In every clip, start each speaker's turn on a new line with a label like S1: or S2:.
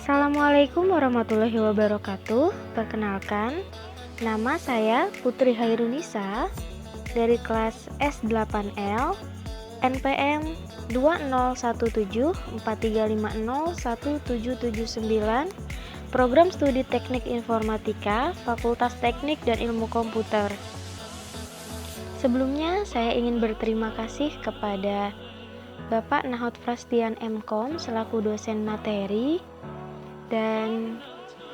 S1: Assalamualaikum warahmatullahi wabarakatuh. Perkenalkan, nama saya Putri Hairunisa dari kelas S8L NPM 201743501779, Program Studi Teknik Informatika, Fakultas Teknik dan Ilmu Komputer. Sebelumnya, saya ingin berterima kasih kepada Bapak Nahot Prastian MKom selaku dosen materi dan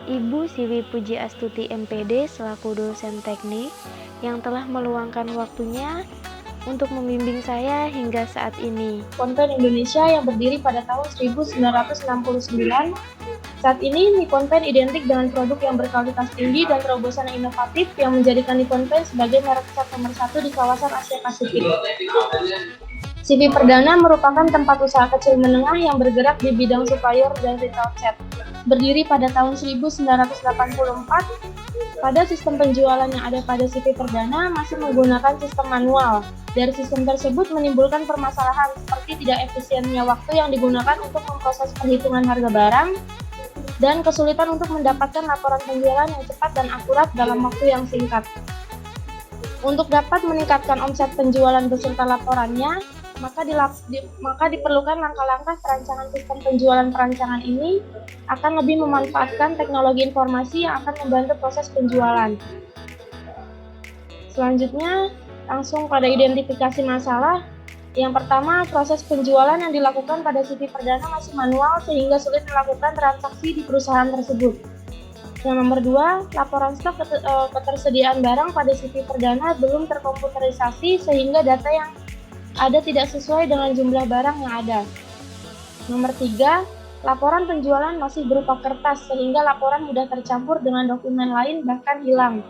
S1: Ibu Siwi Puji Astuti MPD selaku dosen teknik yang telah meluangkan waktunya untuk membimbing saya hingga saat ini.
S2: Konven Indonesia yang berdiri pada tahun 1969. Saat ini Nippon Pen identik dengan produk yang berkualitas tinggi dan terobosan yang inovatif yang menjadikan Nippon Pen sebagai merek cat nomor 1 di kawasan Asia Pasifik. CV Perdana merupakan tempat usaha kecil menengah yang bergerak di bidang supplier dan retail cat. Berdiri pada tahun 1984, pada sistem penjualan yang ada pada CV Perdana masih menggunakan sistem manual. Dari sistem tersebut menimbulkan permasalahan seperti tidak efisiennya waktu yang digunakan untuk memproses perhitungan harga barang dan kesulitan untuk mendapatkan laporan penjualan yang cepat dan akurat dalam waktu yang singkat. Untuk dapat meningkatkan omset penjualan beserta laporannya, maka diperlukan langkah-langkah perancangan sistem penjualan. Perancangan ini akan lebih memanfaatkan teknologi informasi yang akan membantu proses penjualan. Selanjutnya, langsung pada identifikasi masalah. Yang pertama, proses penjualan yang dilakukan pada CV Perdana masih manual sehingga sulit melakukan transaksi di perusahaan tersebut. Yang nomor 2, laporan stok ketersediaan barang pada CV Perdana belum terkomputerisasi sehingga data yang ada tidak sesuai dengan jumlah barang yang ada. Nomor 3, laporan penjualan masih berupa kertas sehingga laporan mudah tercampur dengan dokumen lain bahkan hilang.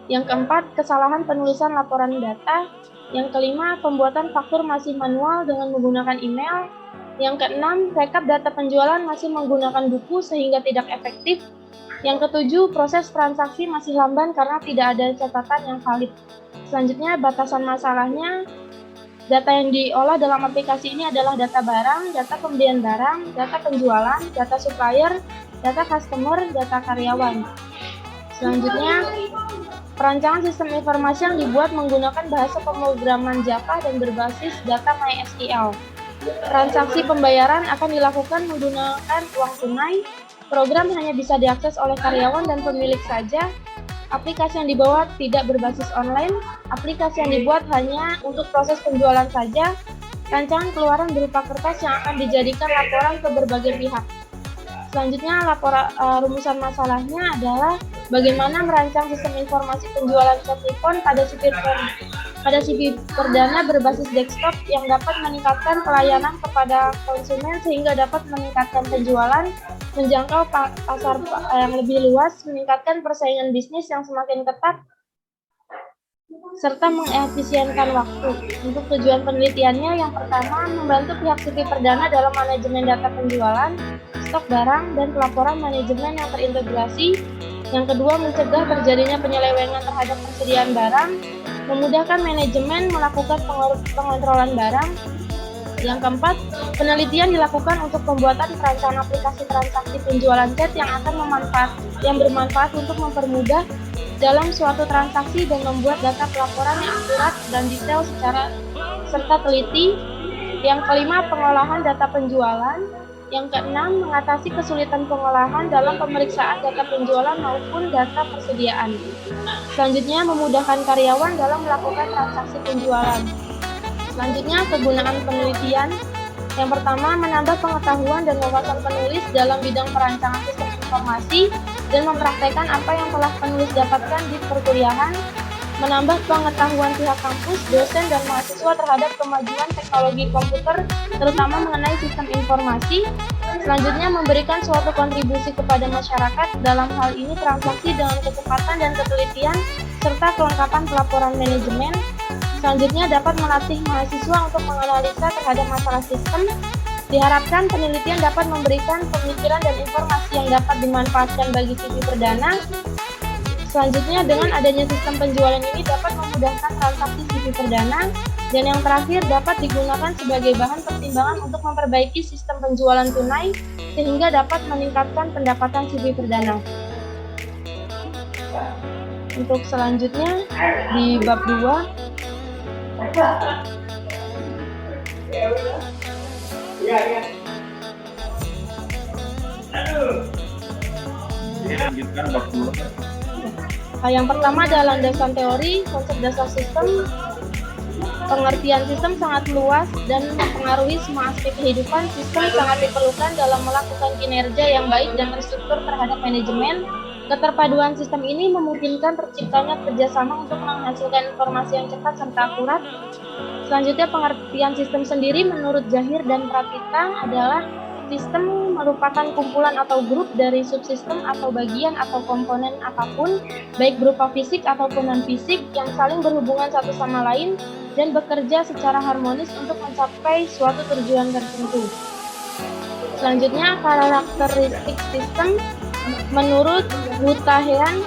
S2: Yang keempat, kesalahan penulisan laporan data. Yang kelima, pembuatan faktur masih manual dengan menggunakan email. Yang keenam, rekap data penjualan masih menggunakan buku sehingga tidak efektif. Yang ketujuh, proses transaksi masih lamban karena tidak ada catatan yang valid. Selanjutnya, batasan masalahnya. Data yang diolah dalam aplikasi ini adalah data barang, data pembelian barang, data penjualan, data supplier, data customer, data karyawan. Selanjutnya, perancangan sistem informasi yang dibuat menggunakan bahasa pemrograman Java dan berbasis data MySQL. Transaksi pembayaran akan dilakukan menggunakan uang tunai. Program hanya bisa diakses oleh karyawan dan pemilik saja. Aplikasi yang dibawa tidak berbasis online, aplikasi yang dibuat hanya untuk proses penjualan saja, rancangan keluaran berupa kertas yang akan dijadikan laporan ke berbagai pihak. Selanjutnya, rumusan masalahnya adalah bagaimana merancang sistem informasi penjualan cat Nippon pada CV Perdana berbasis desktop yang dapat meningkatkan pelayanan kepada konsumen sehingga dapat meningkatkan penjualan, menjangkau pasar yang lebih luas, meningkatkan persaingan bisnis yang semakin ketat, serta mengefisienkan waktu. Untuk tujuan penelitiannya, yang pertama, membantu pihak CV Perdana dalam manajemen data penjualan, stok barang, dan pelaporan manajemen yang terintegrasi. Yang kedua, mencegah terjadinya penyelewengan terhadap persediaan barang, memudahkan manajemen melakukan pengontrolan barang. Yang keempat, penelitian dilakukan untuk pembuatan perancangan aplikasi transaksi penjualan cat yang bermanfaat untuk mempermudah dalam suatu transaksi dan membuat data pelaporan yang akurat dan detail serta teliti. Yang kelima, pengolahan data penjualan. Yang keenam, mengatasi kesulitan pengolahan dalam pemeriksaan data penjualan maupun data persediaan. Selanjutnya, memudahkan karyawan dalam melakukan transaksi penjualan. Selanjutnya, kegunaan penelitian. Yang pertama, menambah pengetahuan dan wawasan penulis dalam bidang perancangan sistem informasi dan mempraktekkan apa yang telah penulis dapatkan di perkuliahan. Menambah pengetahuan pihak kampus, dosen, dan mahasiswa terhadap kemajuan teknologi komputer, terutama mengenai sistem informasi. Selanjutnya, memberikan suatu kontribusi kepada masyarakat, dalam hal ini transaksi dengan kecepatan dan ketelitian, serta kelengkapan pelaporan manajemen. Selanjutnya, dapat melatih mahasiswa untuk menganalisa terhadap masalah sistem. Diharapkan penelitian dapat memberikan pemikiran dan informasi yang dapat dimanfaatkan bagi CV Perdana. Selanjutnya, dengan adanya sistem penjualan ini dapat memudahkan transaksi CV Perdana. Dan yang terakhir, dapat digunakan sebagai bahan pertimbangan untuk memperbaiki sistem penjualan tunai sehingga dapat meningkatkan pendapatan CV perdana. Untuk selanjutnya di bab 2 yang pertama adalah landasan teori, konsep dasar sistem. Pengertian sistem sangat luas dan mempengaruhi semua aspek kehidupan. Sistem sangat diperlukan dalam melakukan kinerja yang baik dan terstruktur terhadap manajemen. Keterpaduan sistem ini memungkinkan terciptanya kerjasama untuk menghasilkan informasi yang cepat serta akurat. Selanjutnya, pengertian sistem sendiri menurut Jahir dan Pratita adalah sistem merupakan kumpulan atau grup dari subsistem atau bagian atau komponen apapun, baik berupa fisik ataupun non-fisik, yang saling berhubungan satu sama lain dan bekerja secara harmonis untuk mencapai suatu tujuan tertentu. Selanjutnya, karakteristik sistem menurut Hutahean.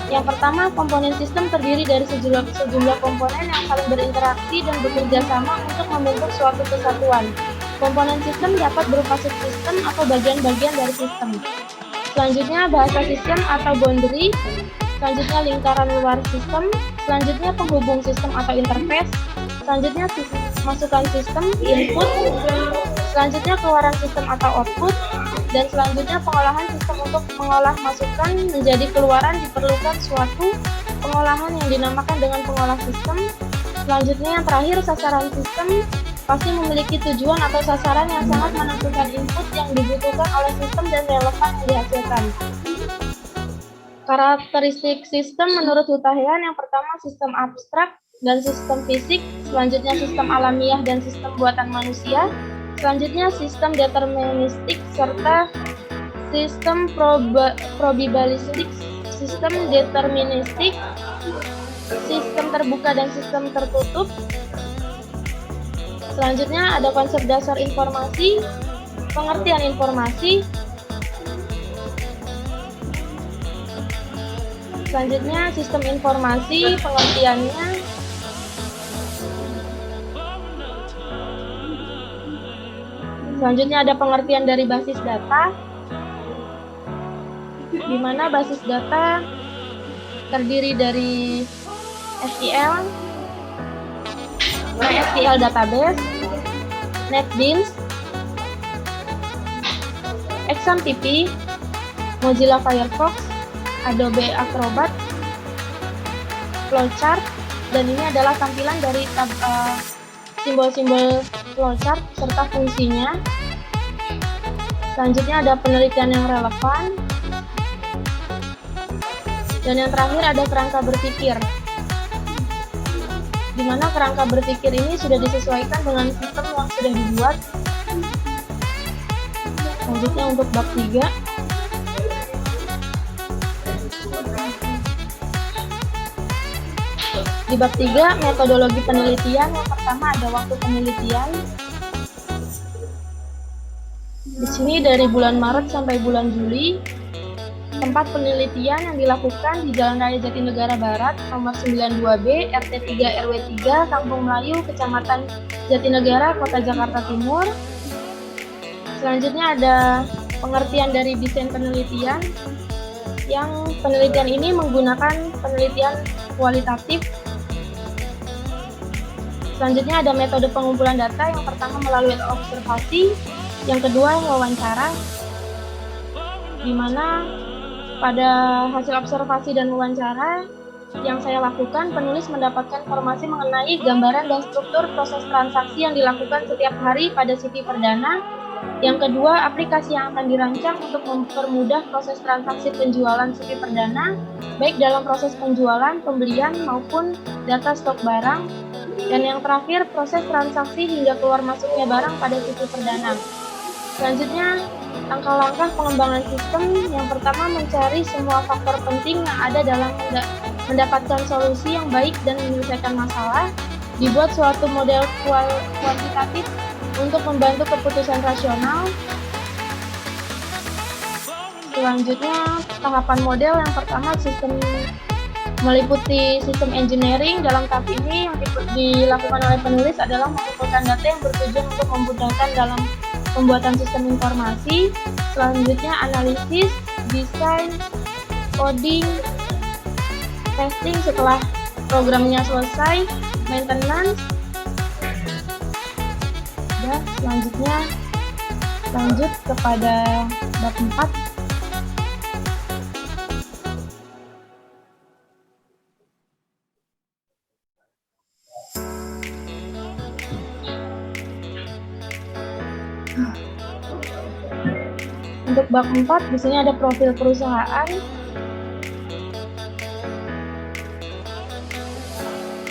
S2: Yang pertama, komponen sistem terdiri dari sejumlah komponen yang saling berinteraksi dan bekerja sama untuk membentuk suatu kesatuan. Komponen sistem dapat berupa subsistem atau bagian-bagian dari sistem. Selanjutnya, bahasa sistem atau boundary. Selanjutnya, lingkaran luar sistem. Selanjutnya, penghubung sistem atau interface. Selanjutnya, masukan sistem, input. Selanjutnya, keluaran sistem atau output. Dan selanjutnya, pengolahan sistem. Untuk mengolah masukan menjadi keluaran diperlukan suatu pengolahan yang dinamakan dengan pengolah sistem. Selanjutnya, yang terakhir, sasaran sistem pasti memiliki tujuan atau sasaran yang sangat menentukan input yang dibutuhkan oleh sistem dan relevan yang dihasilkan. Karakteristik sistem menurut Hutahean, yang pertama sistem abstrak dan sistem fisik, selanjutnya sistem alamiah dan sistem buatan manusia, selanjutnya sistem deterministik serta sistem probabilistik, sistem deterministik, sistem terbuka dan sistem tertutup. Selanjutnya ada konsep dasar informasi, pengertian informasi. Selanjutnya sistem informasi, pengertiannya. Selanjutnya ada pengertian dari basis data, di mana basis data terdiri dari SQL, MySQL database, NetBeans, XMPP, Mozilla Firefox, Adobe Acrobat, flowchart, dan ini adalah tampilan dari simbol-simbol flowchart serta fungsinya. Selanjutnya ada penelitian yang relevan, dan yang terakhir ada kerangka berpikir, di mana kerangka berpikir ini sudah disesuaikan dengan sistem yang sudah dibuat. Selanjutnya untuk bab 3. Di bab 3, metodologi penelitian. Yang pertama ada waktu penelitian. Di sini dari bulan Maret sampai bulan Juli. Tempat penelitian yang dilakukan di Jalan Raya Jatinegara Barat, nomor 92B, RT 3 RW 3, Kampung Melayu, Kecamatan Jatinegara, Kota Jakarta Timur. Selanjutnya ada pengertian dari desain penelitian, yang penelitian ini menggunakan penelitian kualitatif. Selanjutnya ada metode pengumpulan data, yang pertama melalui observasi, yang kedua wawancara, di mana pada hasil observasi dan wawancara yang saya lakukan, penulis mendapatkan informasi mengenai gambaran dan struktur proses transaksi yang dilakukan setiap hari pada CV perdana. Yang kedua, aplikasi yang akan dirancang untuk mempermudah proses transaksi penjualan CV perdana, baik dalam proses penjualan, pembelian, maupun data stok barang. Dan yang terakhir, proses transaksi hingga keluar masuknya barang pada CV perdana. Selanjutnya, langkah-langkah pengembangan sistem. Yang pertama, mencari semua faktor penting yang ada dalam mendapatkan solusi yang baik dan menyelesaikan masalah. Dibuat suatu model kuantitatif untuk membantu keputusan rasional. Selanjutnya, tahapan model. Yang pertama, sistem meliputi sistem engineering. Dalam tahap ini yang dilakukan oleh penulis adalah mengumpulkan data yang bertujuan untuk memudahkan dalam pembuatan sistem informasi, selanjutnya analisis, desain, coding, testing setelah programnya selesai, maintenance, dan selanjutnya lanjut kepada bab 4. Untuk bab 4 di sini ada profil perusahaan,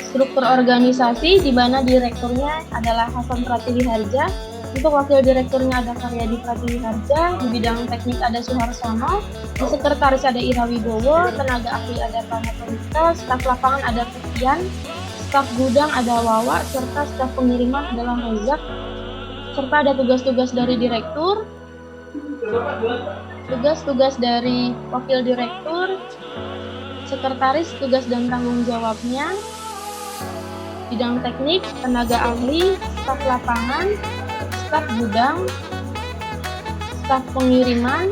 S2: struktur organisasi di mana direkturnya adalah Hasan Pratiwi Harja, untuk wakil direkturnya ada Karyadi Pratiwi Harja, di bidang teknik ada Suharsono, di sekretaris ada Ira Wibowo, tenaga ahli ada Tana Tomika, staf lapangan ada Fekian, staf gudang ada Wawa, serta staf pengiriman adalah Rozak, serta ada tugas-tugas dari direktur, tugas-tugas dari wakil direktur, sekretaris tugas dan tanggung jawabnya, bidang teknik, tenaga ahli, staf lapangan, staf gudang, staf pengiriman,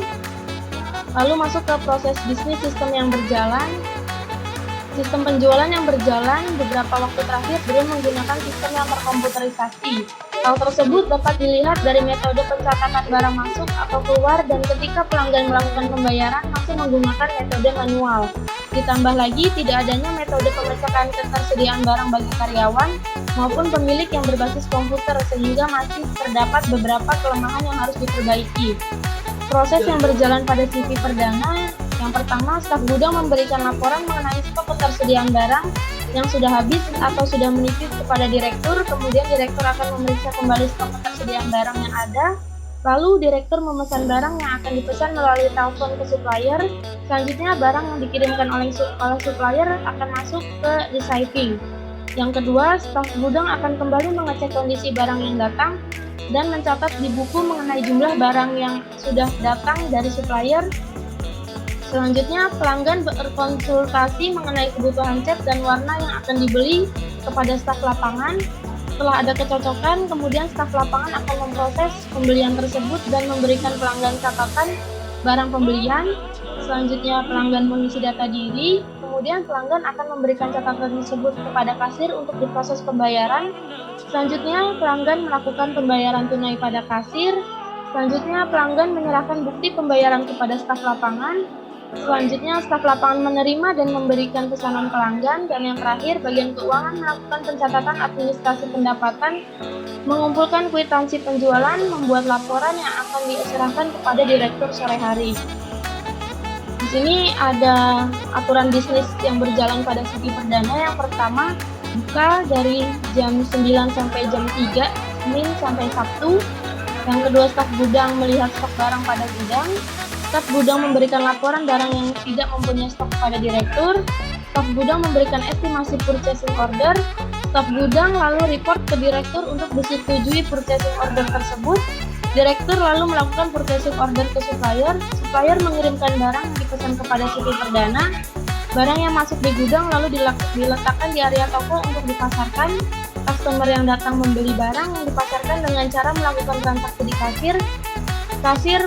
S2: lalu masuk ke proses bisnis sistem yang berjalan. Sistem penjualan yang berjalan beberapa waktu terakhir belum menggunakan sistem yang terkomputerisasi. Hal tersebut dapat dilihat dari metode pencatatan barang masuk atau keluar dan ketika pelanggan melakukan pembayaran masih menggunakan metode manual. Ditambah lagi tidak adanya metode pengecekan ketersediaan barang bagi karyawan maupun pemilik yang berbasis komputer sehingga masih terdapat beberapa kelemahan yang harus diperbaiki. Proses yang berjalan pada CV perdana, yang pertama, staf gudang memberikan laporan mengenai stok ketersediaan barang yang sudah habis atau sudah menipis kepada direktur, kemudian direktur akan memeriksa kembali stok ketersediaan barang yang ada, lalu direktur memesan barang yang akan dipesan melalui telepon ke supplier, selanjutnya barang yang dikirimkan oleh supplier akan masuk ke receiving. Yang kedua, staf gudang akan kembali mengecek kondisi barang yang datang dan mencatat di buku mengenai jumlah barang yang sudah datang dari supplier. Selanjutnya, pelanggan berkonsultasi mengenai kebutuhan cat dan warna yang akan dibeli kepada staf lapangan. Setelah ada kecocokan, kemudian staf lapangan akan memproses pembelian tersebut dan memberikan pelanggan catatan barang pembelian. Selanjutnya, pelanggan mengisi data diri. Kemudian, pelanggan akan memberikan catatan tersebut kepada kasir untuk diproses pembayaran. Selanjutnya, pelanggan melakukan pembayaran tunai pada kasir. Selanjutnya, pelanggan menyerahkan bukti pembayaran kepada staf lapangan. Selanjutnya, staf lapangan menerima dan memberikan pesanan pelanggan. Dan yang terakhir, bagian keuangan melakukan pencatatan administrasi pendapatan, mengumpulkan kwitansi penjualan, membuat laporan yang akan diserahkan kepada direktur sore hari. Di sini ada aturan bisnis yang berjalan pada CV perdana. Yang pertama, buka dari jam 9 sampai jam 3, Senin sampai Sabtu. Yang kedua, staf gudang melihat stok barang pada gudang. Staf gudang memberikan laporan barang yang tidak mempunyai stok kepada direktur. Staf gudang memberikan estimasi purchasing order. Staf gudang lalu report ke direktur untuk disetujui purchasing order tersebut. Direktur lalu melakukan purchasing order ke supplier. Supplier mengirimkan barang yang dipesan kepada CV perdana. Barang yang masuk di gudang lalu diletakkan di area toko untuk dipasarkan. Customer yang datang membeli barang yang dipasarkan dengan cara melakukan transaksi di kasir. Kasir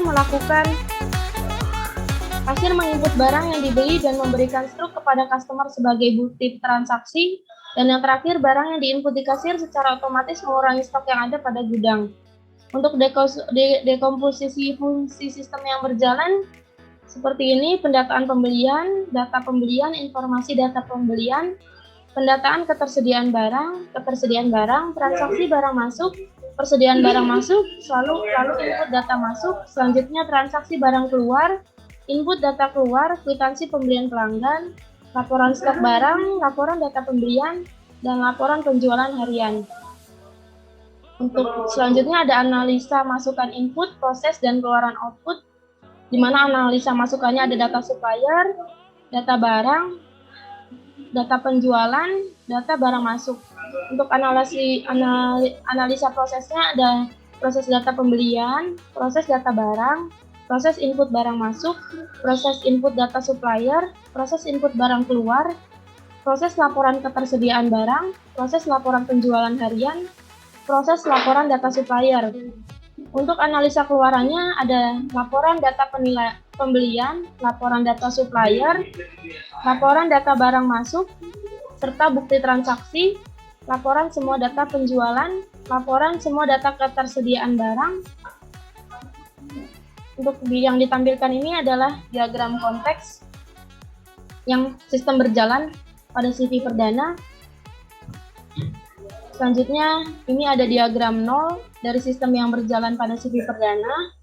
S2: menginput barang yang dibeli dan memberikan struk kepada customer sebagai bukti transaksi. Dan yang terakhir, barang yang diinput di kasir secara otomatis mengurangi stok yang ada pada gudang. Untuk dekomposisi fungsi sistem yang berjalan seperti ini: pendataan pembelian, data pembelian, informasi data pembelian, pendataan ketersediaan barang, transaksi barang masuk, persediaan barang masuk, lalu input data masuk, selanjutnya transaksi barang keluar, input data keluar, kwitansi pembelian pelanggan, laporan stok barang, laporan data pembelian, dan laporan penjualan harian. Untuk selanjutnya ada analisa masukan input, proses, dan keluaran output, di mana analisa masukannya ada data supplier, data barang, data penjualan, data barang masuk. Untuk analisa prosesnya ada proses data pembelian, proses data barang, proses input barang masuk, proses input data supplier, proses input barang keluar, proses laporan ketersediaan barang, proses laporan penjualan harian, proses laporan data supplier. Untuk analisa keluarannya ada laporan data pembelian, laporan data supplier, laporan data barang masuk, serta bukti transaksi, laporan semua data penjualan, laporan semua data ketersediaan barang. Untuk yang ditampilkan ini adalah diagram konteks yang sistem berjalan pada CV Perdana. Selanjutnya, ini ada diagram 0 dari sistem yang berjalan pada CV Perdana.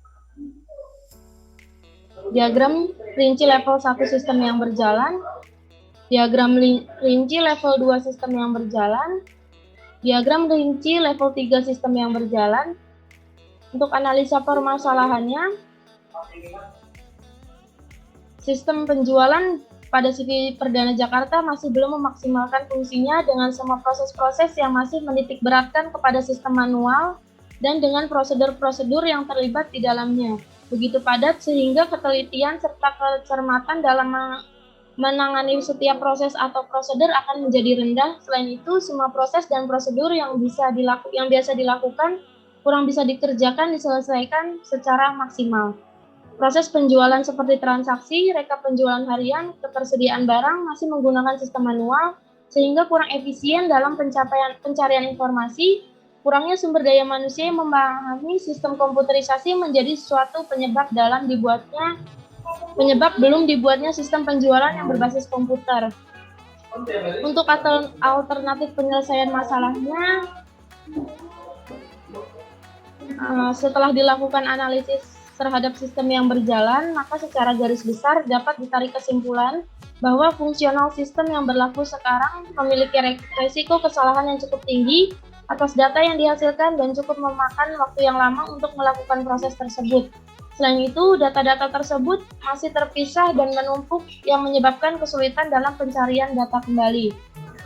S2: Diagram rinci level 1 sistem yang berjalan. Diagram rinci level 2 sistem yang berjalan. Diagram rinci level 3 sistem yang berjalan. Untuk analisa permasalahannya, sistem penjualan pada CV Perdana Jakarta masih belum memaksimalkan fungsinya dengan semua proses-proses yang masih menitik beratkan kepada sistem manual dan dengan prosedur-prosedur yang terlibat di dalamnya. Begitu padat sehingga ketelitian serta kecermatan dalam menangani setiap proses atau prosedur akan menjadi rendah. Selain itu, semua proses dan prosedur yang biasa dilakukan kurang bisa diselesaikan secara maksimal. Proses penjualan seperti transaksi, rekap penjualan harian, ketersediaan barang masih menggunakan sistem manual sehingga kurang efisien dalam pencarian informasi. Kurangnya sumber daya manusia yang memahami sistem komputerisasi menjadi suatu penyebab belum dibuatnya sistem penjualan yang berbasis komputer. Untuk alternatif penyelesaian masalahnya, setelah dilakukan analisis terhadap sistem yang berjalan, maka secara garis besar dapat ditarik kesimpulan bahwa fungsional sistem yang berlaku sekarang memiliki resiko kesalahan yang cukup tinggi atas data yang dihasilkan dan cukup memakan waktu yang lama untuk melakukan proses tersebut. Selain itu, data-data tersebut masih terpisah dan menumpuk yang menyebabkan kesulitan dalam pencarian data kembali.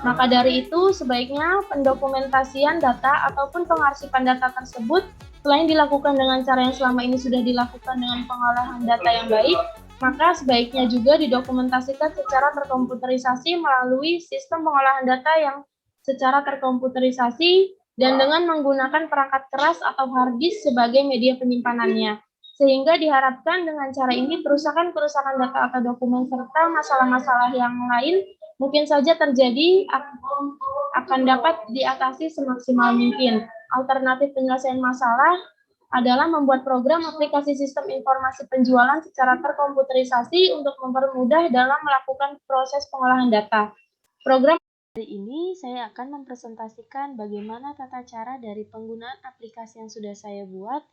S2: Maka dari itu, sebaiknya pendokumentasian data ataupun pengarsipan data tersebut selain dilakukan dengan cara yang selama ini sudah dilakukan dengan pengolahan data yang baik, maka sebaiknya juga didokumentasikan secara terkomputerisasi melalui sistem pengolahan data yang secara terkomputerisasi dan dengan menggunakan perangkat keras atau hard disk sebagai media penyimpanannya. Sehingga diharapkan dengan cara ini kerusakan-kerusakan data atau dokumen serta masalah-masalah yang lain mungkin saja terjadi akan dapat diatasi semaksimal mungkin. Alternatif penyelesaian masalah adalah membuat program aplikasi sistem informasi penjualan secara terkomputerisasi untuk mempermudah dalam melakukan proses pengolahan data. Program
S1: hari ini saya akan mempresentasikan bagaimana tata cara dari penggunaan aplikasi yang sudah saya buat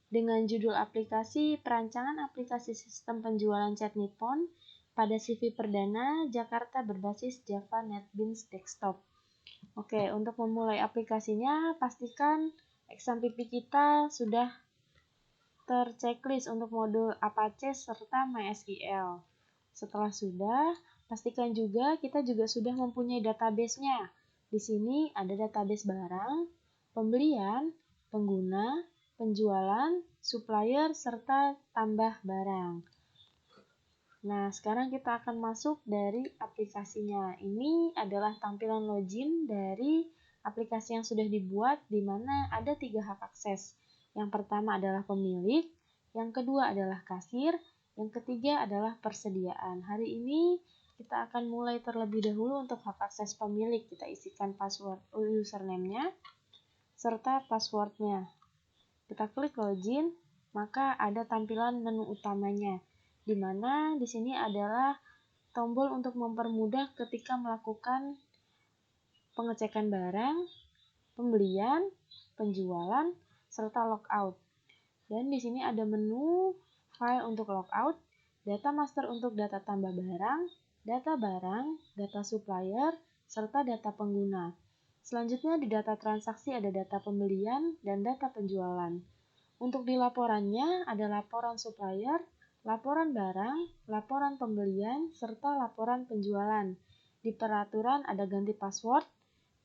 S1: dengan judul aplikasi Perancangan Aplikasi Sistem Penjualan Chat Nippon pada CV Perdana Jakarta berbasis Java NetBeans Desktop. Oke, untuk memulai aplikasinya, pastikan XAMPP kita sudah terchecklist untuk modul Apache serta MySQL. Setelah sudah, pastikan juga kita juga sudah mempunyai database-nya. Di sini ada database barang, pembelian, pengguna, penjualan, supplier, serta tambah barang. Nah, sekarang kita akan masuk dari aplikasinya. Ini adalah tampilan login dari aplikasi yang sudah dibuat, di mana ada 3 hak akses. Yang pertama adalah pemilik, yang kedua adalah kasir, yang ketiga adalah persediaan. Hari ini kita akan mulai terlebih dahulu untuk hak akses pemilik. Kita isikan password username-nya serta password-nya. Kita klik login, maka ada tampilan menu utamanya, di mana di sini adalah tombol untuk mempermudah ketika melakukan pengecekan barang, pembelian, penjualan, serta logout. Dan di sini ada menu file untuk logout, data master untuk data tambah barang, data supplier, serta data pengguna. Selanjutnya di data transaksi ada data pembelian dan data penjualan. Untuk di laporannya ada laporan supplier, laporan barang, laporan pembelian, serta laporan penjualan. Di peraturan ada ganti password,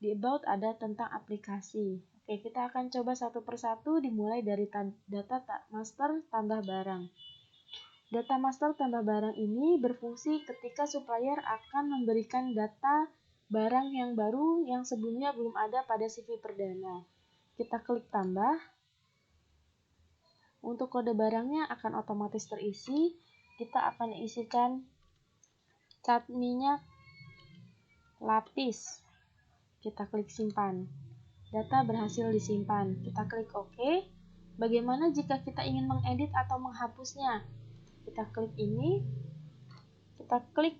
S1: di about ada tentang aplikasi. Oke, kita akan coba satu persatu dimulai dari data master tambah barang. Data master tambah barang ini berfungsi ketika supplier akan memberikan data barang yang baru yang sebelumnya belum ada pada CV Perdana. Kita klik tambah.
S2: Untuk kode barangnya akan otomatis terisi. Kita akan isikan cat minyak lapis. Kita klik simpan. Data berhasil disimpan. Kita klik OK. Bagaimana jika kita ingin mengedit atau menghapusnya? Kita klik ini. Kita klik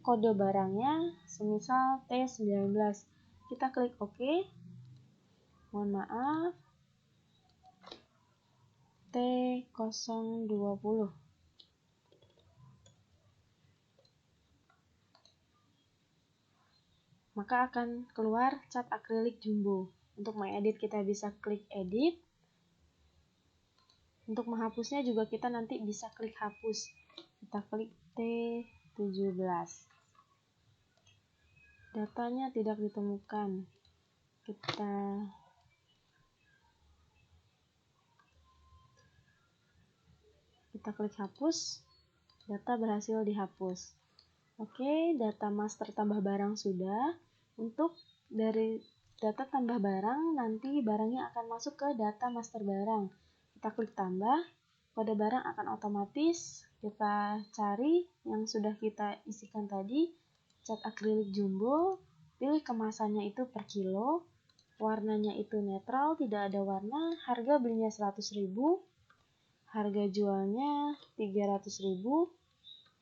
S2: kode barangnya, semisal T19. Kita klik OK. Mohon maaf. T020. Maka akan keluar cat akrilik jumbo. Untuk mengedit kita bisa klik edit. Untuk menghapusnya juga kita nanti bisa klik hapus. Kita klik T17. Datanya tidak ditemukan. Kita klik hapus. Data berhasil dihapus. Oke, data master tambah barang sudah. Untuk dari data tambah barang, nanti barangnya akan masuk ke data master barang. Kita klik tambah, kode barang akan otomatis. Kita cari yang sudah kita isikan tadi, cat akrilik jumbo, pilih kemasannya itu per kilo, warnanya itu netral, tidak ada warna, harga belinya 100.000, harga jualnya 300.000,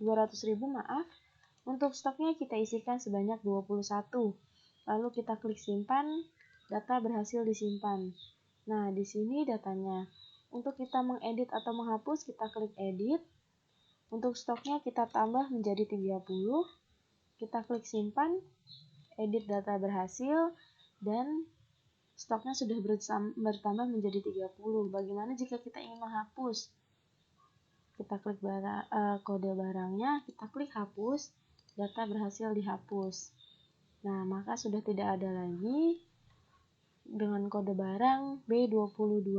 S2: 200.000 maaf. Untuk stoknya kita isikan sebanyak 21. Lalu kita klik simpan, data berhasil disimpan. Nah, di sini datanya. Untuk kita mengedit atau menghapus, kita klik edit. Untuk stoknya kita tambah menjadi 30. Kita klik simpan, edit data berhasil, dan stoknya sudah bertambah menjadi 30. Bagaimana jika kita ingin menghapus? Kita klik kode barangnya, kita klik hapus. Data berhasil dihapus. Nah, maka sudah tidak ada lagi dengan kode barang B22.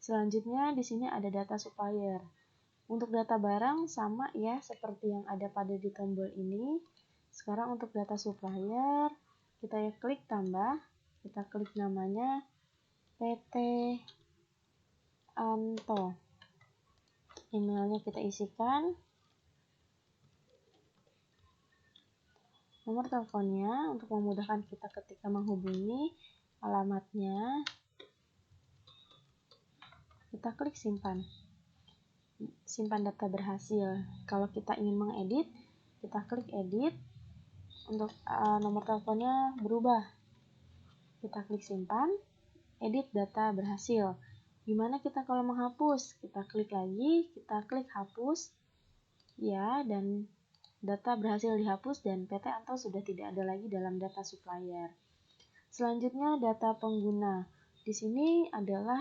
S2: Selanjutnya di sini ada data supplier. Untuk data barang sama ya seperti yang ada pada di tombol ini. Sekarang untuk data supplier, kita klik tambah, kita klik namanya PT Anto. Emailnya kita isikan. Nomor teleponnya untuk memudahkan kita ketika menghubungi, alamatnya. Kita klik simpan. Simpan data berhasil. Kalau kita ingin mengedit, kita klik edit. Untuk nomor teleponnya berubah. Kita klik simpan, edit data berhasil. Gimana kita kalau menghapus? Kita klik lagi, kita klik hapus. Ya, dan data berhasil dihapus dan PT Anto sudah tidak ada lagi dalam data supplier. Selanjutnya data pengguna. Di sini adalah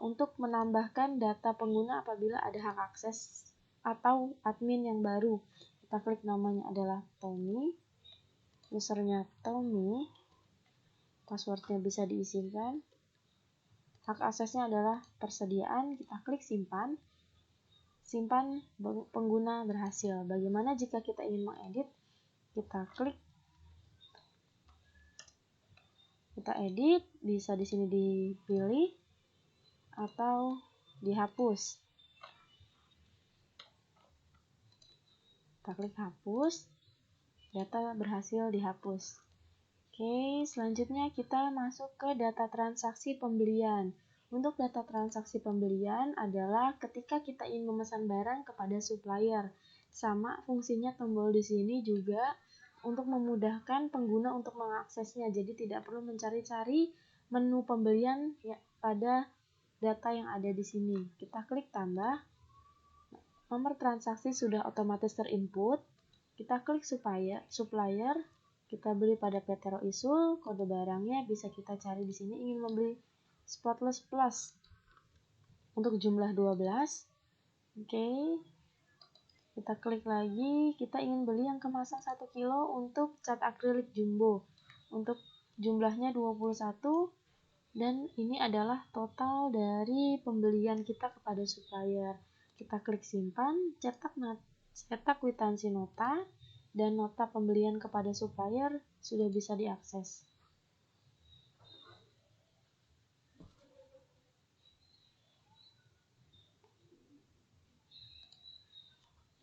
S2: untuk menambahkan data pengguna apabila ada hak akses atau admin yang baru. Kita klik namanya adalah Tommy, usernya Tommy, passwordnya bisa diisikan. Hak aksesnya adalah persediaan, kita klik simpan. Simpan pengguna berhasil. Bagaimana jika kita ingin mengedit? Kita klik, kita edit, bisa di sini dipilih atau dihapus. Kita klik hapus, data berhasil dihapus. Oke, selanjutnya kita masuk ke data transaksi pembelian. Untuk data transaksi pembelian adalah ketika kita ingin memesan barang kepada supplier. Sama fungsinya tombol di sini juga untuk memudahkan pengguna untuk mengaksesnya. Jadi tidak perlu mencari-cari menu pembelian ya, pada data yang ada di sini. Kita klik tambah. Nomor transaksi sudah otomatis terinput. Kita klik supplier. Kita beli pada PT Roisul, kode barangnya bisa kita cari di sini ingin membeli Spotless Plus untuk jumlah 12. Oke. Kita klik lagi, kita ingin beli yang kemasan 1 kilo untuk cat akrilik jumbo. Untuk jumlahnya 21 dan ini adalah total dari pembelian kita kepada supplier. Kita klik simpan, cetak kwitansi nota, dan nota pembelian kepada supplier sudah bisa diakses.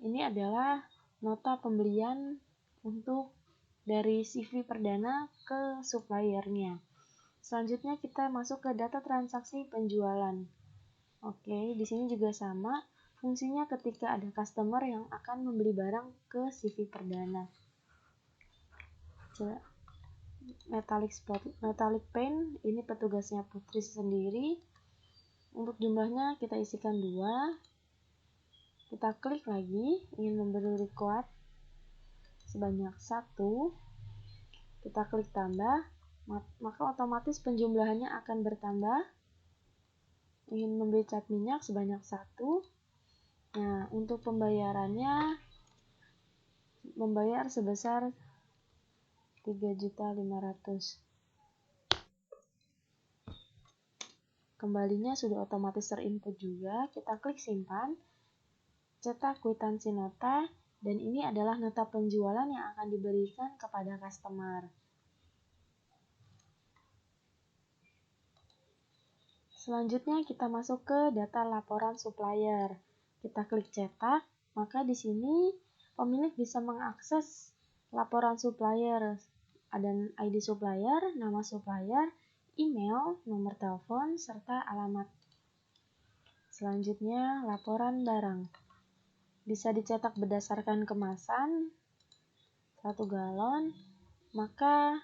S2: Ini adalah nota pembelian untuk dari CV perdana ke suppliernya. Selanjutnya kita masuk ke data transaksi penjualan. Oke, di sini juga sama. Fungsinya ketika ada customer yang akan membeli barang ke CV perdana. Metallic paint, ini petugasnya Putri sendiri. Untuk jumlahnya kita isikan 2. Kita klik lagi, ingin memberi record sebanyak 1. Kita klik tambah, maka otomatis penjumlahannya akan bertambah. Ingin membeli cat minyak sebanyak 1. Nah, untuk pembayarannya membayar sebesar 3.500.000. Kembalinya sudah otomatis terinput juga. Kita klik simpan, cetak kwitansi nota, dan ini adalah nota penjualan yang akan diberikan kepada customer. Selanjutnya kita masuk ke data laporan supplier. Kita klik cetak, maka di sini pemilik bisa mengakses laporan supplier. Ada ID supplier, nama supplier, email, nomor telepon, serta alamat. Selanjutnya laporan barang. Bisa dicetak berdasarkan kemasan 1 galon, maka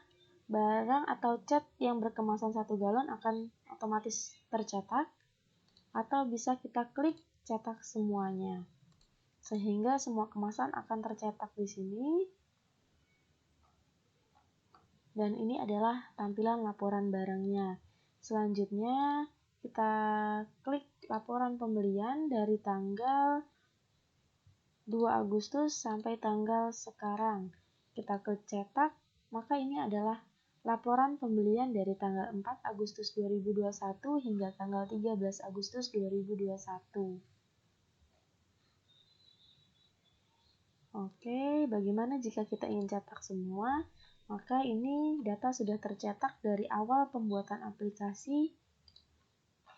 S2: barang atau cat yang berkemasan 1 galon akan otomatis tercetak, atau bisa kita klik cetak semuanya, sehingga semua kemasan akan tercetak di sini. Dan ini adalah tampilan laporan barangnya. Selanjutnya kita klik laporan pembelian dari tanggal 2 Agustus sampai tanggal sekarang. Kita klik cetak, maka ini adalah laporan pembelian dari tanggal 4 Agustus 2021 hingga tanggal 13 Agustus 2021. Oke, bagaimana jika kita ingin cetak semua? Maka ini data sudah tercetak dari awal pembuatan aplikasi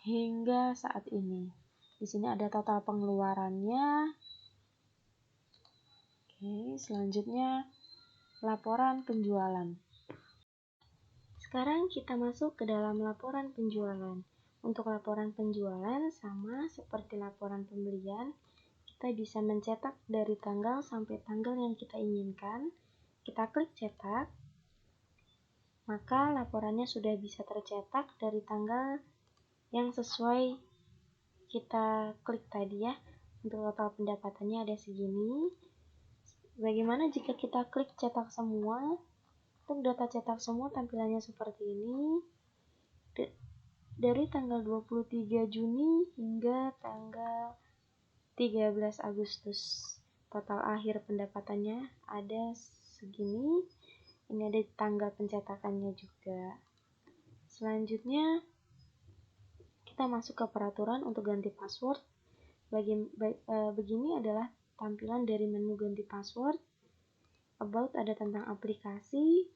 S2: hingga saat ini. Di sini ada total pengeluarannya. Oke, selanjutnya laporan penjualan. Sekarang kita masuk ke dalam laporan penjualan. Untuk laporan penjualan sama seperti laporan pembelian, kita bisa mencetak dari tanggal sampai tanggal yang kita inginkan. Kita klik cetak, maka laporannya sudah bisa tercetak dari tanggal yang sesuai kita klik tadi ya. Untuk total pendapatannya ada segini. Bagaimana jika kita klik cetak semua? Untuk data cetak semua tampilannya seperti ini. Dari tanggal 23 Juni hingga tanggal 13 Agustus. Total akhir pendapatannya ada segini. Ini ada tanggal pencetakannya juga. Selanjutnya kita masuk ke peraturan untuk ganti password. Begini adalah tampilan dari menu ganti password. About ada tentang aplikasi.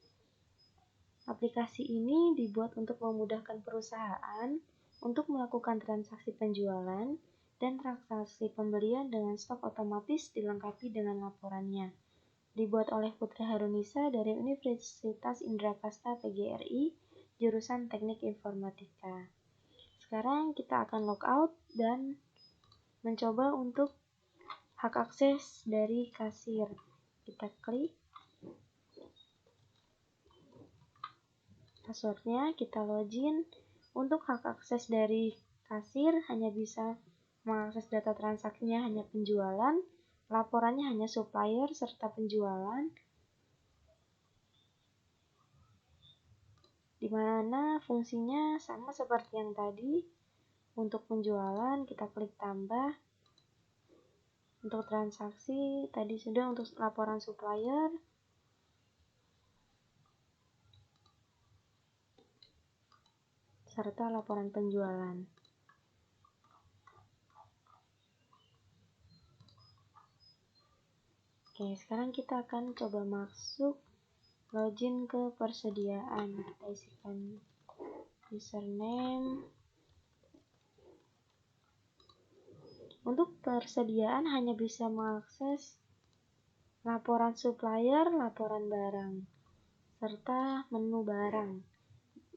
S2: Aplikasi ini dibuat untuk memudahkan perusahaan untuk melakukan transaksi penjualan dan transaksi pembelian dengan stok otomatis dilengkapi dengan laporannya. Dibuat oleh Putri Harunisa dari Universitas Indrakasta PGRI, jurusan Teknik Informatika. Sekarang kita akan logout dan mencoba untuk hak akses dari kasir. Kita klik passwordnya, kita login. Untuk hak akses dari kasir hanya bisa mengakses data transaksinya hanya penjualan, laporannya hanya supplier serta penjualan, di mana fungsinya sama seperti yang tadi. Untuk penjualan kita klik tambah. Untuk transaksi tadi sudah, untuk laporan supplier serta laporan penjualan. Oke, sekarang kita akan coba masuk login ke persediaan. Kita isikan username,
S1: Untuk persediaan hanya bisa mengakses laporan supplier, laporan barang, serta menu barang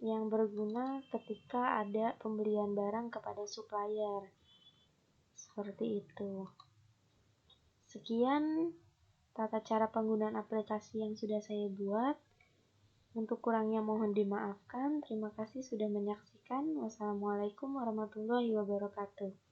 S1: yang berguna ketika ada pembelian barang kepada supplier. Seperti itu. Sekian tata cara penggunaan aplikasi yang sudah saya buat. Untuk kurangnya mohon dimaafkan. Terima kasih sudah menyaksikan. Wassalamualaikum warahmatullahi wabarakatuh.